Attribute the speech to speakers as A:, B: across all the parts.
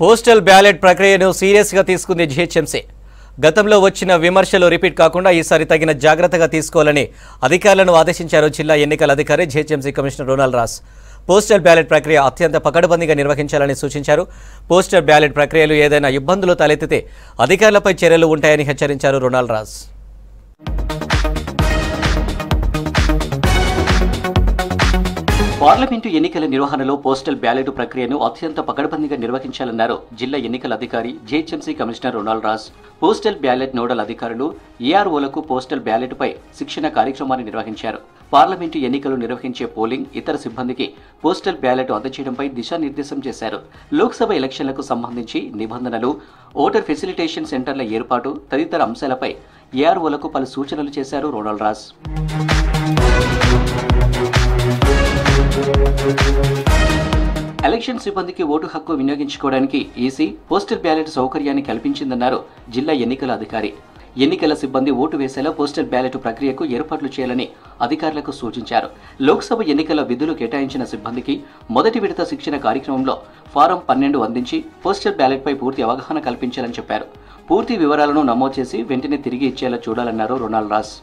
A: Postal ballot ప్రక్రియను సీరియస్గా తీసుకుంది జీహెచ్ఎంసీ. గతంలో వచ్చిన విమర్శలు రిపీట్ కాకుండా ఈసారి తగిన జాగ్రత్తగా తీసుకోవాలని అధికారులను ఆదేశించారు జిల్లా ఎన్నికల అధికారి GHMC commissioner Ronald Ross. Postal ballot ప్రక్రియ అత్యంత పకడ్బందీగా నిర్వహించాలని సూచించారు. పోస్టల్ బ్యాలెట్ ప్రక్రియలో ఏదైనా ఇబ్బందులు తలెత్తితే అధికారులపై చర్యలు ఉంటాయని హెచ్చరించారు రొనాల్డ్ రాస్. పార్లమెంటు ఎన్నికల నిర్వహణలో పోస్టల్ బ్యాలెట్ ప్రక్రియను అత్యంత పకడ్బందీగా నిర్వహించాలన్నారు జిల్లా ఎన్నికల అధికారి GHMC commissioner Ronald Ross. Postal ballot nodal అధికారులు ఏఆర్ఓలకు పోస్టల్ బ్యాలెట్పై శిక్షణ కార్యక్రమాన్ని నిర్వహించారు. పార్లమెంటు ఎన్నికలు నిర్వహించే పోలింగ్ ఇతర సిబ్బందికి పోస్టల్ బ్యాలెట్ అందజేయడంపై దిశానిర్దేశం చేశారు. లోక్సభ ఎలక్షన్లకు సంబంధించి నిబంధనలు, ఓటర్ ఫెసిలిటేషన్ సెంటర్ల ఏర్పాటు తదితర అంశాలపై ఏఆర్ఓలకు పలు సూచనలు చేశారు రొనాల్డ్ రాస్. ఎలక్షన్ సిబ్బందికి ఓటు హక్కు వినియోగించుకోవడానికి ఈసీ పోస్టల్ బ్యాలెట్ సౌకర్యాన్ని కల్పించిందన్నారు జిల్లా ఎన్నికల అధికారి. ఎన్నికల సిబ్బంది ఓటు వేసేలా పోస్టల్ బ్యాలెట్ ప్రక్రియకు ఏర్పాట్లు చేయాలని అధికారులకు సూచించారు. లోక్సభ ఎన్నికల విధులు కేటాయించిన సిబ్బందికి మొదటి విడత శిక్షణ కార్యక్రమంలో ఫారం 12 అందించి పోస్టల్ బ్యాలెట్పై పూర్తి అవగాహన కల్పించాలని చెప్పారు. పూర్తి వివరాలను నమోదు చేసి వెంటనే తిరిగి ఇచ్చేలా చూడాలన్నారు రొనాల్డ్ రాస్.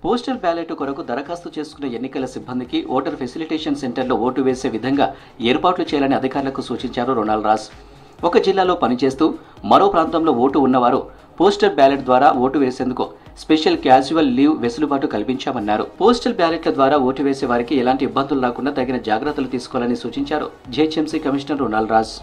A: పోస్టల్ బ్యాలెట్ కొరకు దరఖాస్తు చేసుకున్న ఎన్నికల సిబ్బందికి ఓటర్ ఫెసిలిటేషన్ సెంటర్లో ఓటు వేసే విధంగా ఏర్పాట్లు చేయాలని అధికారులకు సూచించారు రొనాల్డ్ రాస్. ఒక జిల్లాలో పనిచేస్తూ మరో ప్రాంతంలో ఓటు ఉన్నవారు పోస్టల్ బ్యాలెట్ ద్వారా ఓటు వేసేందుకు స్పెషల్ క్యాజువల్ లీవ్ వెసులుబాటు కల్పించామన్నారు. పోస్టల్ బ్యాలెట్ల ద్వారా ఓటు వేసే వారికి ఎలాంటి ఇబ్బందులు రాకుండా తగిన జాగ్రత్తలు తీసుకోవాలని సూచించారు జీహెచ్ఎంసీ కమిషనర్ రొనాల్డ్ రాస్.